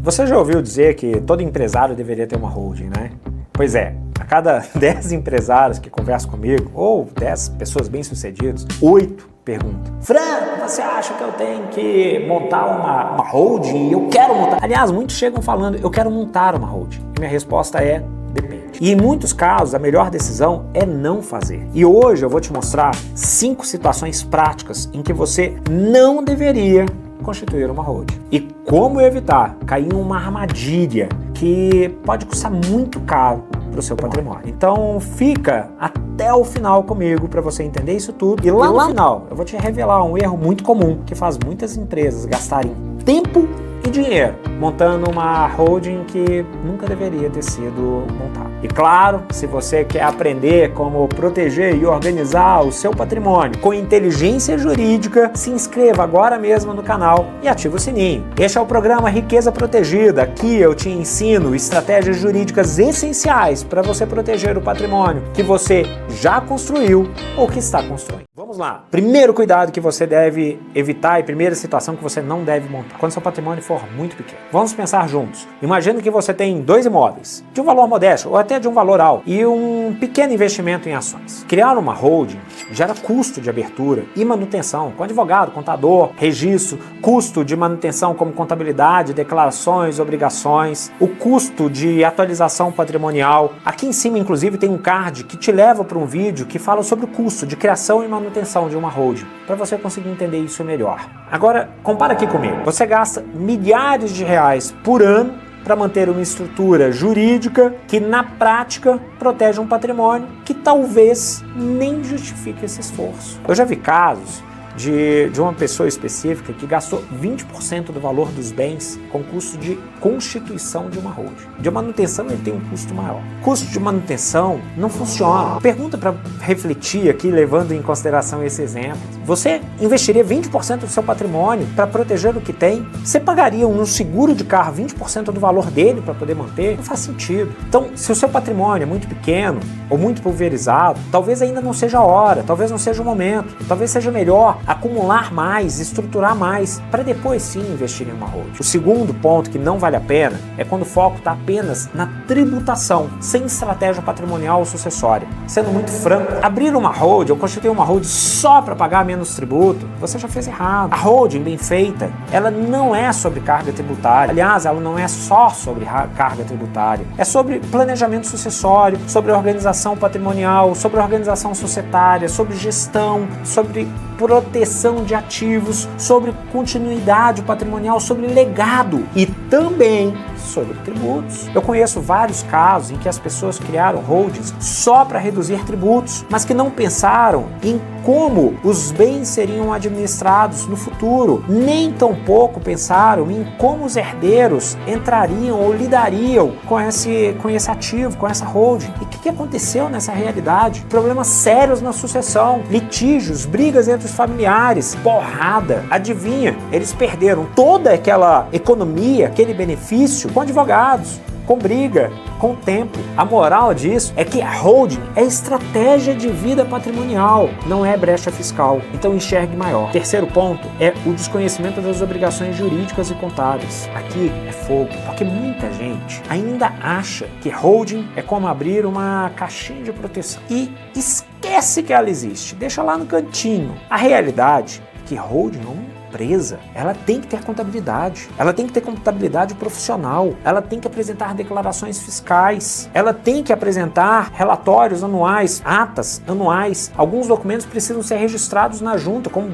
Você já ouviu dizer que todo empresário deveria ter uma holding, né? Pois é, a cada 10 empresários que conversam comigo, ou 10 pessoas bem-sucedidas, 8 perguntam: Franco, você acha que eu tenho que montar uma holding? Eu quero montar. Aliás, muitos chegam falando: eu quero montar uma holding. E minha resposta é: depende. E em muitos casos, a melhor decisão é não fazer. E hoje eu vou te mostrar 5 situações práticas em que você não deveria constituir uma holding. E como evitar cair em uma armadilha que pode custar muito caro para o seu patrimônio. Então fica até o final comigo para você entender isso tudo. E lá no final eu vou te revelar um erro muito comum que faz muitas empresas gastarem tempo e dinheiro montando uma holding que nunca deveria ter sido montada. E claro, se você quer aprender como proteger e organizar o seu patrimônio com inteligência jurídica, se inscreva agora mesmo no canal e ative o sininho. Este é o programa Riqueza Protegida. Aqui eu te ensino estratégias jurídicas essenciais para você proteger o patrimônio que você já construiu ou que está construindo. Vamos lá. Primeiro cuidado que você deve evitar e primeira situação que você não deve montar. Quando seu patrimônio for muito pequeno. Vamos pensar juntos. Imagina que você tem 2 imóveis de um valor modesto ou até de um valor alto e um pequeno investimento em ações. Criar uma holding gera custo de abertura e manutenção com advogado, contador, registro, custo de manutenção como contabilidade, declarações, obrigações, o custo de atualização patrimonial. Aqui em cima, inclusive, tem um card que te leva para um vídeo que fala sobre o custo de criação e manutenção de uma holding, para você conseguir entender isso melhor. Agora, compara aqui comigo. Você gasta milhares de reais por ano para manter uma estrutura jurídica que, na prática, protege um patrimônio que talvez nem justifique esse esforço. Eu já vi casos de uma pessoa específica que gastou 20% do valor dos bens com custo de constituição de uma holding. De manutenção ele tem um custo maior. Custo de manutenção não funciona. Pergunta para refletir aqui, levando em consideração esse exemplo. Você investiria 20% do seu patrimônio para proteger o que tem? Você pagaria um seguro de carro 20% do valor dele para poder manter? Não faz sentido. Então, se o seu patrimônio é muito pequeno ou muito pulverizado, talvez ainda não seja a hora, talvez não seja o momento, talvez seja melhor acumular mais, estruturar mais, para depois sim investir em uma holding. O segundo ponto que não vale a pena é quando o foco está apenas na tributação, sem estratégia patrimonial ou sucessória. Sendo muito franco, abrir uma holding ou constituir uma holding só para pagar menos tributo, você já fez errado. A holding bem feita, ela não é sobre carga tributária. Aliás, ela não é só sobre carga tributária. É sobre planejamento sucessório, sobre organização patrimonial, sobre organização societária, sobre gestão, sobre proteção de ativos, sobre continuidade patrimonial, sobre legado e também sobre tributos. Eu conheço vários casos em que as pessoas criaram holdings só para reduzir tributos, mas que não pensaram em como os bens seriam administrados no futuro, nem tampouco pensaram em como os herdeiros entrariam ou lidariam com esse ativo, com essa holding. E o que aconteceu nessa realidade? Problemas sérios na sucessão, litígios, brigas entre os familiares, porrada. Adivinha? Eles perderam toda aquela economia, aquele benefício com advogados, com briga, com tempo. A moral disso é que a holding é estratégia de vida patrimonial, não é brecha fiscal. Então enxergue maior. Terceiro ponto é o desconhecimento das obrigações jurídicas e contábeis. Aqui é fogo, porque muita gente ainda acha que holding é como abrir uma caixinha de proteção e esquece que ela existe, deixa lá no cantinho. A realidade é que holding é uma empresa, ela tem que ter contabilidade, ela tem que ter contabilidade profissional, ela tem que apresentar declarações fiscais, ela tem que apresentar relatórios anuais, atas anuais. Alguns documentos precisam ser registrados na junta, como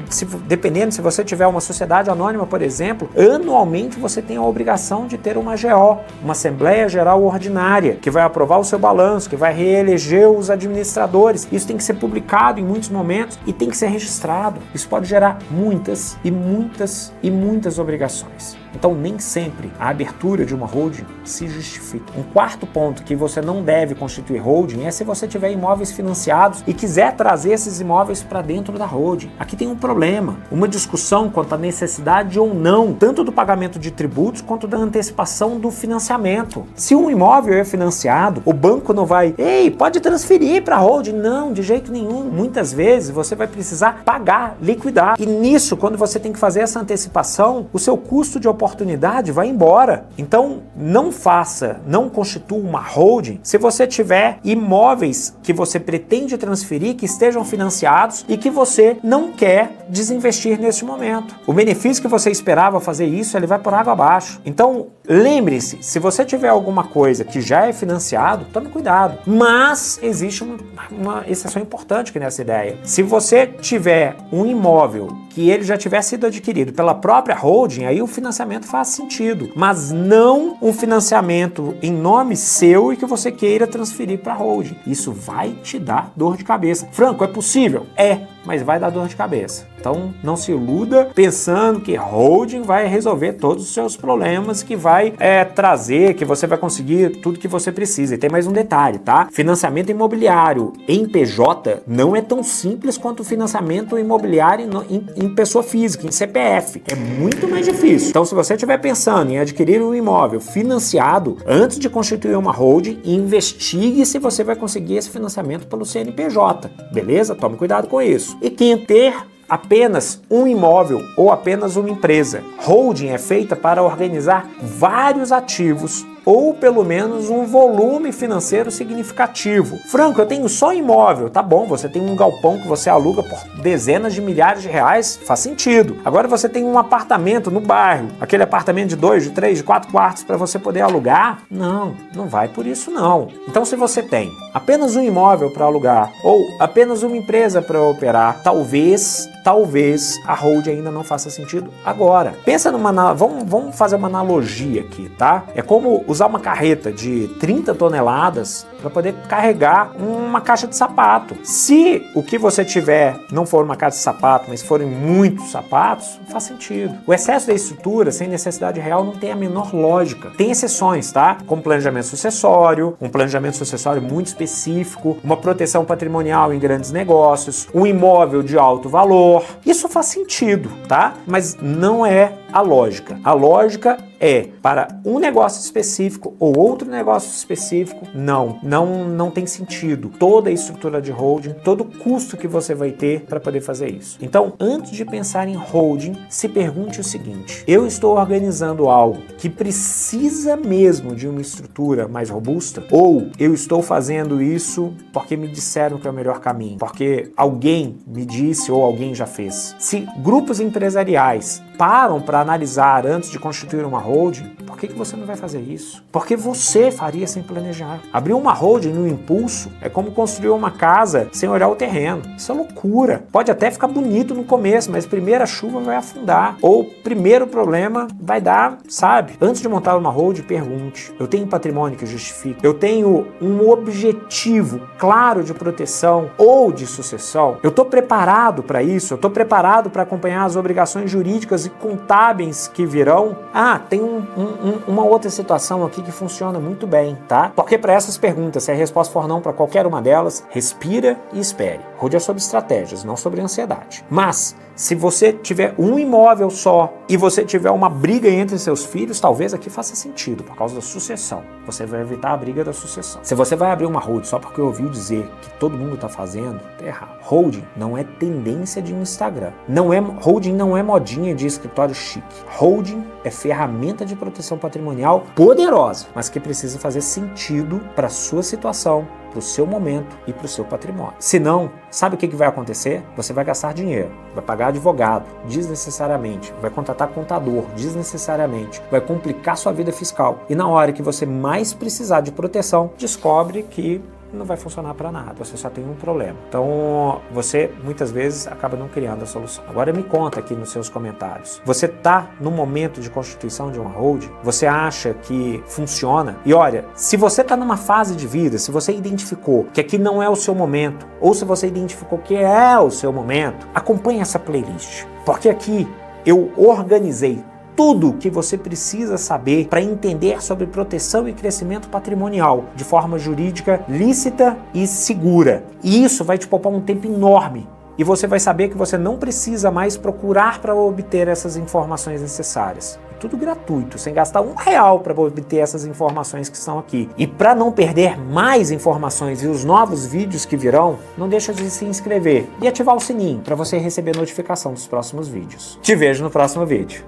dependendo se você tiver uma sociedade anônima, por exemplo, anualmente você tem a obrigação de ter uma AGO, uma Assembleia Geral Ordinária, que vai aprovar o seu balanço, que vai reeleger os administradores. Isso tem que ser publicado em muitos momentos e tem que ser registrado. Isso pode gerar muitas obrigações. Então, nem sempre a abertura de uma holding se justifica. Um quarto ponto que você não deve constituir holding é se você tiver imóveis financiados e quiser trazer esses imóveis para dentro da holding. Aqui tem um problema, uma discussão quanto à necessidade ou não, tanto do pagamento de tributos quanto da antecipação do financiamento. Se um imóvel é financiado, o banco não vai, pode transferir para a holding. Não, de jeito nenhum. Muitas vezes você vai precisar pagar, liquidar. E nisso, quando você tem que fazer essa antecipação, o seu custo de oportunidade, vai embora. Então, não constitua uma holding se você tiver imóveis que você pretende transferir, que estejam financiados e que você não quer desinvestir neste momento. O benefício que você esperava fazer isso, ele vai por água abaixo. Então, lembre-se, se você tiver alguma coisa que já é financiado, tome cuidado. Mas existe uma exceção importante aqui nessa ideia. Se você tiver um imóvel que ele já tiver sido adquirido pela própria holding, aí o financiamento faz sentido, mas não um financiamento em nome seu e que você queira transferir para a holding. Isso vai te dar dor de cabeça. Franco, é possível? É, mas vai dar dor de cabeça. Então, não se iluda pensando que holding vai resolver todos os seus problemas, que vai trazer, que você vai conseguir tudo que você precisa. E tem mais um detalhe, tá? Financiamento imobiliário em PJ não é tão simples quanto o financiamento imobiliário em pessoa física, em CPF. É muito mais difícil. Então, se você estiver pensando em adquirir um imóvel financiado, antes de constituir uma holding, investigue se você vai conseguir esse financiamento pelo CNPJ. Beleza? Tome cuidado com isso. E quem ter apenas um imóvel ou apenas uma empresa. Holding é feita para organizar vários ativos ou pelo menos um volume financeiro significativo. Franco, eu tenho só imóvel. Tá bom, você tem um galpão que você aluga por dezenas de milhares de reais, faz sentido. Agora você tem um apartamento no bairro, aquele apartamento de 2, de 3, de 4 quartos para você poder alugar? Não vai por isso não. Então se você tem apenas um imóvel para alugar ou apenas uma empresa para operar, talvez a holding ainda não faça sentido agora. Pensa vamos fazer uma analogia aqui, tá? É como usar uma carreta de 30 toneladas para poder carregar uma caixa de sapato. Se o que você tiver não for uma caixa de sapato, mas forem muitos sapatos, faz sentido. O excesso da estrutura sem necessidade real não tem a menor lógica. Tem exceções, tá? Como planejamento sucessório, um planejamento sucessório muito específico, uma proteção patrimonial em grandes negócios, um imóvel de alto valor. Isso faz sentido, tá? Mas não é a lógica. A lógica é para um negócio específico ou outro negócio específico, não tem sentido. Toda a estrutura de holding, todo o custo que você vai ter para poder fazer isso. Então, antes de pensar em holding, se pergunte o seguinte: eu estou organizando algo que precisa mesmo de uma estrutura mais robusta? Ou eu estou fazendo isso porque me disseram que é o melhor caminho? Porque alguém me disse ou alguém já fez? Se grupos empresariais param para analisar antes de constituir uma holding, por que você não vai fazer isso? Porque você faria sem planejar. Abrir uma holding no impulso é como construir uma casa sem olhar o terreno. Isso é loucura. Pode até ficar bonito no começo, mas primeira chuva vai afundar. Ou primeiro problema vai dar, sabe? Antes de montar uma holding, pergunte: eu tenho patrimônio que justifique? Eu tenho um objetivo claro de proteção ou de sucessão? Eu estou preparado para isso? Eu estou preparado para acompanhar as obrigações jurídicas e contábeis que virão? Tem uma outra situação aqui que funciona muito bem, tá? Porque para essas perguntas, se a resposta for não para qualquer uma delas, respira e espere. Holding é sobre estratégias, não sobre ansiedade. Mas, se você tiver um imóvel só e você tiver uma briga entre seus filhos, talvez aqui faça sentido, por causa da sucessão. Você vai evitar a briga da sucessão. Se você vai abrir uma holding só porque ouviu dizer que todo mundo está fazendo, tá errado. Holding não é tendência de Instagram. Holding não é modinha de escritório chique. Holding é ferramenta de proteção patrimonial poderosa, mas que precisa fazer sentido para a sua situação, para o seu momento e para o seu patrimônio. Se não, sabe o que vai acontecer? Você vai gastar dinheiro, vai pagar advogado desnecessariamente, vai contratar contador desnecessariamente, vai complicar sua vida fiscal e na hora que você mais precisar de proteção, descobre que não vai funcionar para nada, você só tem um problema. Então, você muitas vezes acaba não criando a solução. Agora me conta aqui nos seus comentários. Você está no momento de constituição de uma holding? Você acha que funciona? E olha, se você está numa fase de vida, se você identificou que aqui não é o seu momento, ou se você identificou que é o seu momento, acompanhe essa playlist. Porque aqui eu organizei tudo que você precisa saber para entender sobre proteção e crescimento patrimonial de forma jurídica lícita e segura. E isso vai te poupar um tempo enorme. E você vai saber que você não precisa mais procurar para obter essas informações necessárias. É tudo gratuito, sem gastar R$1 para obter essas informações que estão aqui. E para não perder mais informações e os novos vídeos que virão, não deixa de se inscrever e ativar o sininho para você receber notificação dos próximos vídeos. Te vejo no próximo vídeo.